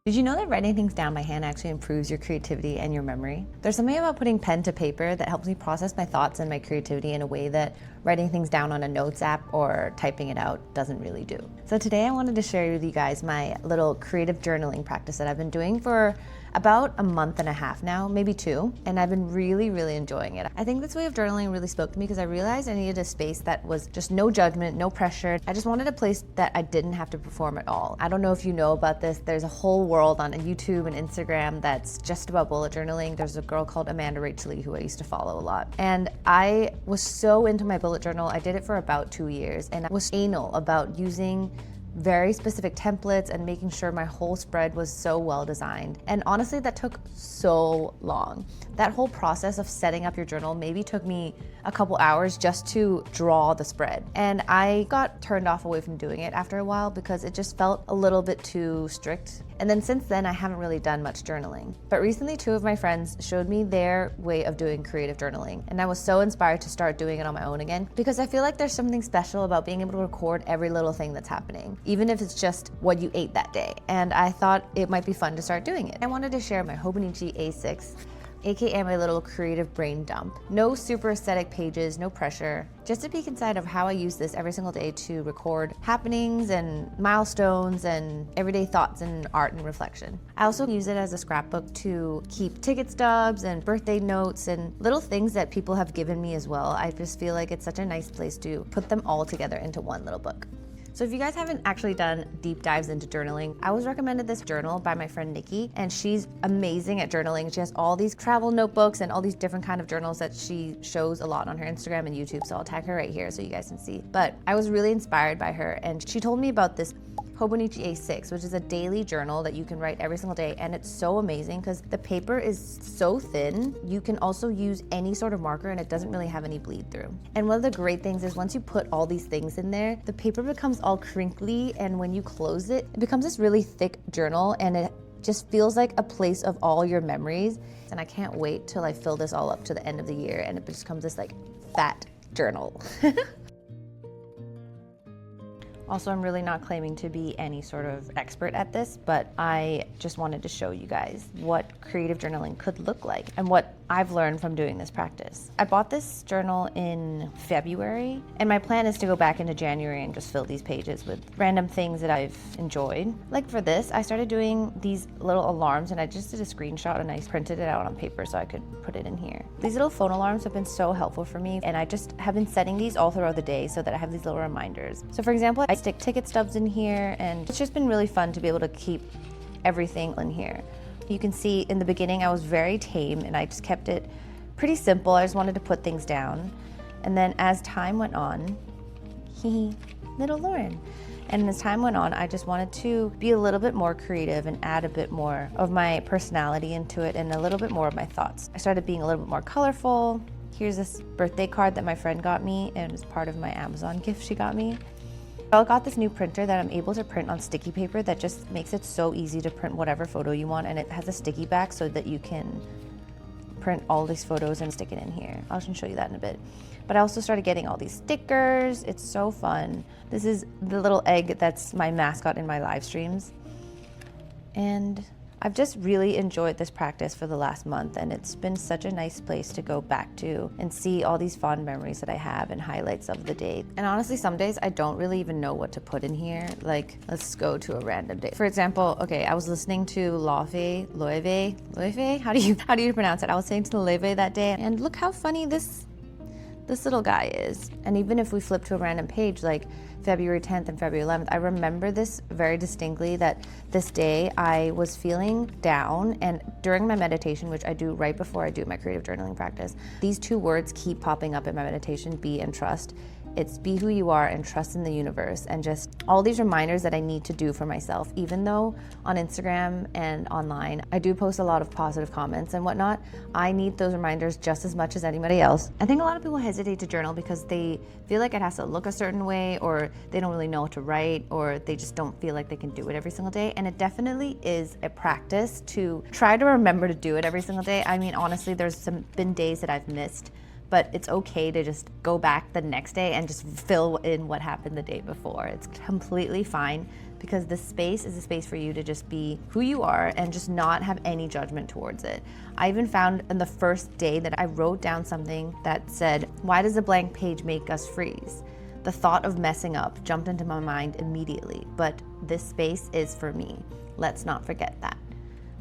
Did you know that writing things down by hand actually improves your creativity and your memory? There's something about putting pen to paper that helps me process my thoughts and my creativity in a way that writing things down on a notes app or typing it out doesn't really do. So today I wanted to share with you guys my little creative journaling practice that I've been doing for about a month and a half now, maybe 2, and I've been really enjoying it. I think this way of journaling really spoke to me because I realized I needed a space that was just no judgment, no pressure. I just wanted a place that I didn't have to perform at all. I don't know if you know about this, there's a whole world on YouTube and Instagram that's just about bullet journaling. There's a girl called Amanda Rachel who I used to follow a lot. And I was so into my bullet journal. I did it for about 2 years and I was anal about using very specific templates and making sure my whole spread was so well designed. And honestly, that took so long. That whole process of setting up your journal maybe took me a couple hours just to draw the spread. And I got turned off away from doing it after a while because it just felt a little bit too strict. And then since then, I haven't really done much journaling. But recently, 2 of my friends showed me their way of doing creative journaling. And I was so inspired to start doing it on my own again because I feel like there's something special about being able to record every little thing that's happening, even if it's just what you ate that day. And I thought it might be fun to start doing it. I wanted to share my Hobonichi A6, aka my little creative brain dump. No super aesthetic pages, no pressure, just a peek inside of how I use this every single day to record happenings and milestones and everyday thoughts and art and reflection. I also use it as a scrapbook to keep ticket stubs and birthday notes and little things that people have given me as well. I just feel like it's such a nice place to put them all together into one little book. So if you guys haven't actually done deep dives into journaling, I was recommended this journal by my friend Nikki, and she's amazing at journaling. She has all these travel notebooks and all these different kind of journals that she shows a lot on her Instagram and YouTube, so I'll tag her right here so you guys can see. But I was really inspired by her, and she told me about this Hobonichi A6, which is a daily journal that you can write every single day, and it's so amazing because the paper is so thin. You can also use any sort of marker and it doesn't really have any bleed through. And one of the great things is once you put all these things in there, the paper becomes all crinkly, and when you close it, it becomes this really thick journal, and it just feels like a place of all your memories. And I can't wait till I fill this all up to the end of the year and it just becomes this like fat journal. Also, I'm really not claiming to be any sort of expert at this, but I just wanted to show you guys what creative journaling could look like and what I've learned from doing this practice. I bought this journal in February, and my plan is to go back into January and just fill these pages with random things that I've enjoyed. Like for this, I started doing these little alarms, and I just did a screenshot and I printed it out on paper so I could put it in here. These little phone alarms have been so helpful for me, and I just have been setting these all throughout the day so that I have these little reminders. So for example, I stick ticket stubs in here, and it's just been really fun to be able to keep everything in here. You can see in the beginning I was very tame and I just kept it pretty simple. I just wanted to put things down. And then as time went on, little Lauren. And as time went on, I just wanted to be a little bit more creative and add a bit more of my personality into it and a little bit more of my thoughts. I started being a little bit more colorful. Here's this birthday card that my friend got me, and it's part of my Amazon gift she got me. I got this new printer that I'm able to print on sticky paper that just makes it so easy to print whatever photo you want, and it has a sticky back so that you can print all these photos and stick it in here. I'll just show you that in a bit. But I also started getting all these stickers. It's so fun. This is the little egg that's my mascot in my live streams. And I've just really enjoyed this practice for the last month, and it's been such a nice place to go back to and see all these fond memories that I have and highlights of the day. And honestly, some days I don't really even know what to put in here. Like, let's go to a random day. For example, okay, I was listening to Loewe, how do you pronounce it? I was saying to Loewe that day, and look how funny this little guy is. And even if we flip to a random page like February 10th and February 11th, I remember this very distinctly, that this day I was feeling down, and during my meditation, which I do right before I do my creative journaling practice, these 2 words keep popping up in my meditation: be and trust. It's be who you are and trust in the universe, and just all these reminders that I need to do for myself. Even though on Instagram and online, I do post a lot of positive comments and whatnot, I need those reminders just as much as anybody else. I think a lot of people hesitate to journal because they feel like it has to look a certain way, or they don't really know what to write, or they just don't feel like they can do it every single day. And it definitely is a practice to try to remember to do it every single day. I mean, honestly, there's been days that I've missed but it's okay to just go back the next day and just fill in what happened the day before. It's completely fine, because this space is a space for you to just be who you are and just not have any judgment towards it. I even found in the first day that I wrote down something that said, "Why does a blank page make us freeze?" The thought of messing up jumped into my mind immediately, but this space is for me. Let's not forget that.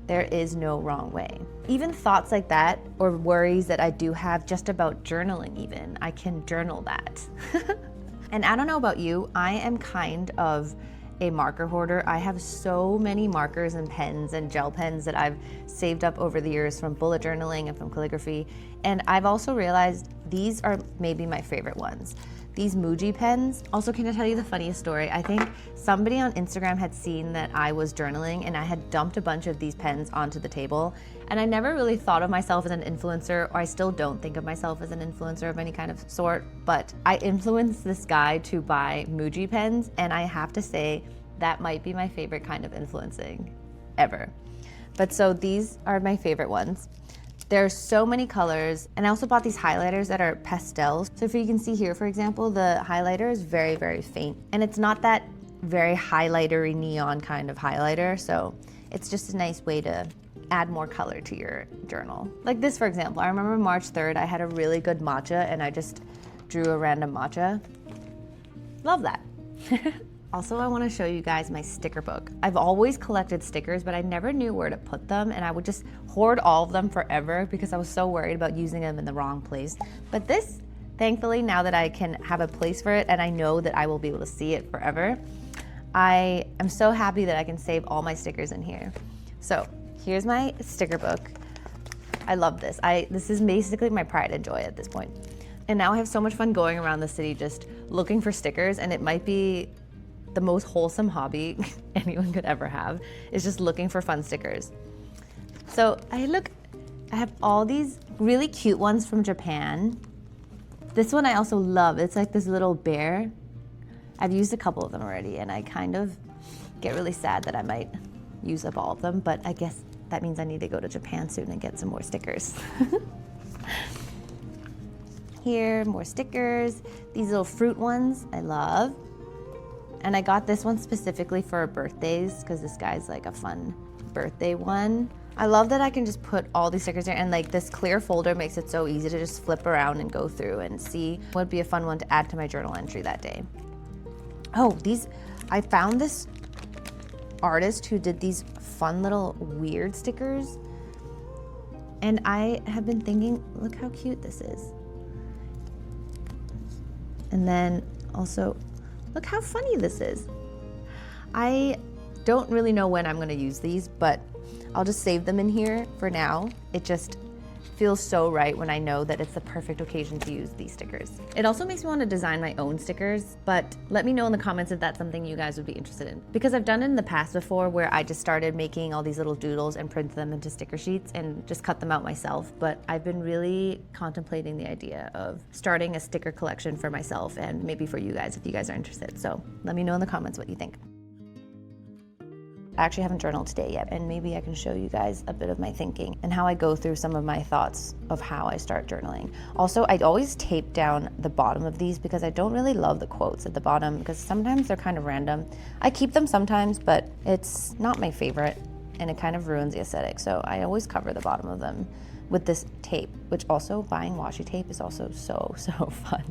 There is no wrong way. Even thoughts like that, or worries that I do have just about journaling even, I can journal that. And I don't know about you, I am kind of a marker hoarder. I have so many markers and pens and gel pens that I've saved up over the years from bullet journaling and from calligraphy. And I've also realized these are maybe my favorite ones. These Muji pens. Also, can I tell you the funniest story? I think somebody on Instagram had seen that I was journaling and I had dumped a bunch of these pens onto the table. And I never really thought of myself as an influencer, or I still don't think of myself as an influencer of any kind of sort, but I influenced this guy to buy Muji pens, and I have to say that might be my favorite kind of influencing ever. But so these are my favorite ones. There's so many colors, and I also bought these highlighters that are pastels. So if you can see here, for example, the highlighter is very, very faint, and it's not that very highlightery neon kind of highlighter, so it's just a nice way to add more color to your journal. Like this, for example, I remember March 3rd, I had a really good matcha, and I just drew a random matcha. Love that. Also, I want to show you guys my sticker book. I've always collected stickers, but I never knew where to put them, and I would just hoard all of them forever because I was so worried about using them in the wrong place. But this, thankfully, now that I can have a place for it and I know that I will be able to see it forever, I am so happy that I can save all my stickers in here. So here's my sticker book. I love this. This is basically my pride and joy at this point. And now I have so much fun going around the city just looking for stickers, and it might be the most wholesome hobby anyone could ever have, is just looking for fun stickers. So I have all these really cute ones from Japan. This one I also love. It's like this little bear. I've used a couple of them already, and I kind of get really sad that I might use up all of them, but I guess that means I need to go to Japan soon and get some more stickers. Here, more stickers. These little fruit ones I love. And I got this one specifically for birthdays because this guy's like a fun birthday one. I love that I can just put all these stickers in, and like this clear folder makes it so easy to just flip around and go through and see what would be a fun one to add to my journal entry that day. Oh, I found this artist who did these fun little weird stickers, and I have been thinking, look how cute this is. And then also, look how funny this is. I don't really know when I'm gonna use these, but I'll just save them in here for now. It just feels so right when I know that it's the perfect occasion to use these stickers. It also makes me want to design my own stickers, but let me know in the comments if that's something you guys would be interested in. Because I've done it in the past before where I just started making all these little doodles and print them into sticker sheets and just cut them out myself. But I've been really contemplating the idea of starting a sticker collection for myself and maybe for you guys if you guys are interested. So let me know in the comments what you think. I actually haven't journaled today yet, and maybe I can show you guys a bit of my thinking and how I go through some of my thoughts of how I start journaling. Also, I always tape down the bottom of these because I don't really love the quotes at the bottom because sometimes they're kind of random. I keep them sometimes, but it's not my favorite and it kind of ruins the aesthetic. So I always cover the bottom of them with this tape, which also buying washi tape is also so fun.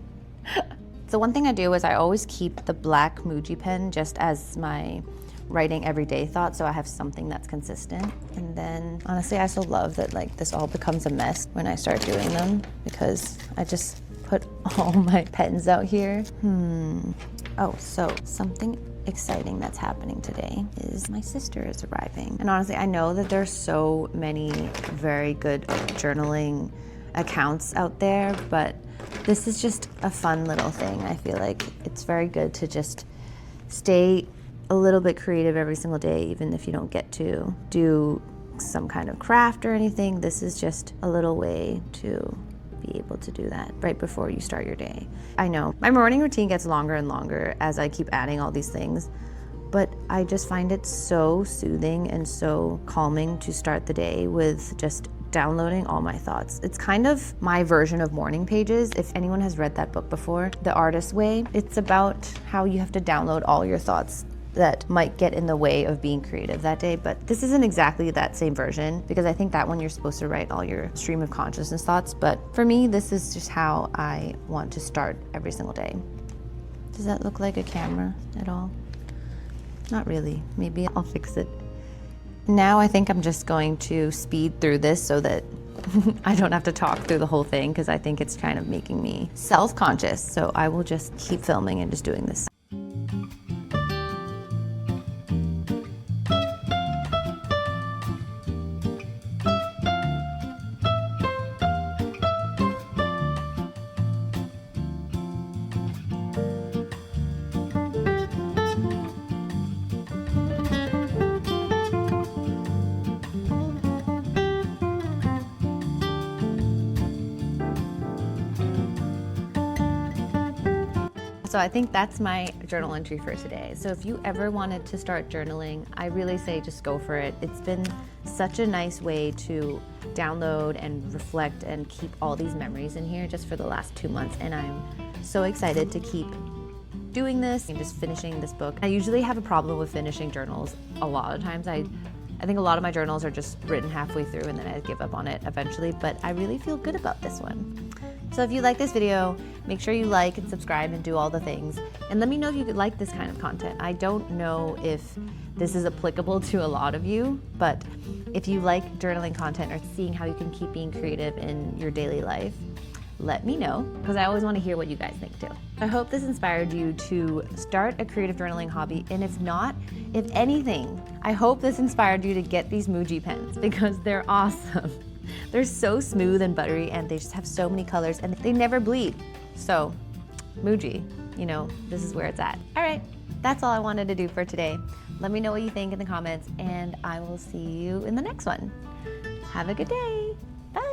So one thing I do is I always keep the black Muji pen just as my writing everyday thoughts, so I have something that's consistent. And then honestly, I also love that like this all becomes a mess when I start doing them because I just put all my pens out here. Oh, so something exciting that's happening today is my sister is arriving. And honestly, I know that there's so many very good journaling accounts out there, but this is just a fun little thing. I feel like it's very good to just stay a little bit creative every single day, even if you don't get to do some kind of craft or anything. This is just a little way to be able to do that right before you start your day. I know my morning routine gets longer and longer as I keep adding all these things, but I just find it so soothing and so calming to start the day with just downloading all my thoughts. It's kind of my version of morning pages. If anyone has read that book before, The Artist's Way, it's about how you have to download all your thoughts that might get in the way of being creative that day. But this isn't exactly that same version, because I think that one you're supposed to write all your stream of consciousness thoughts. But for me, this is just how I want to start every single day. Does that look like a camera at all? Not really. Maybe I'll fix it. Now I think I'm just going to speed through this so that I don't have to talk through the whole thing, because I think it's kind of making me self-conscious. So I will just keep filming and just doing this. So I think that's my journal entry for today. So if you ever wanted to start journaling, I really say just go for it. It's been such a nice way to download and reflect and keep all these memories in here just for the last 2 months. And I'm so excited to keep doing this and just finishing this book. I usually have a problem with finishing journals a lot of times. I think a lot of my journals are just written halfway through and then I give up on it eventually, but I really feel good about this one. So if you like this video, make sure you like and subscribe and do all the things. And let me know if you could like this kind of content. I don't know if this is applicable to a lot of you, but if you like journaling content or seeing how you can keep being creative in your daily life, let me know, because I always want to hear what you guys think too. I hope this inspired you to start a creative journaling hobby, and if not, if anything, I hope this inspired you to get these Muji pens, because they're awesome. They're so smooth and buttery, and they just have so many colors, and they never bleed. So, Muji, you know, this is where it's at. All right, that's all I wanted to do for today. Let me know what you think in the comments, and I will see you in the next one. Have a good day. Bye.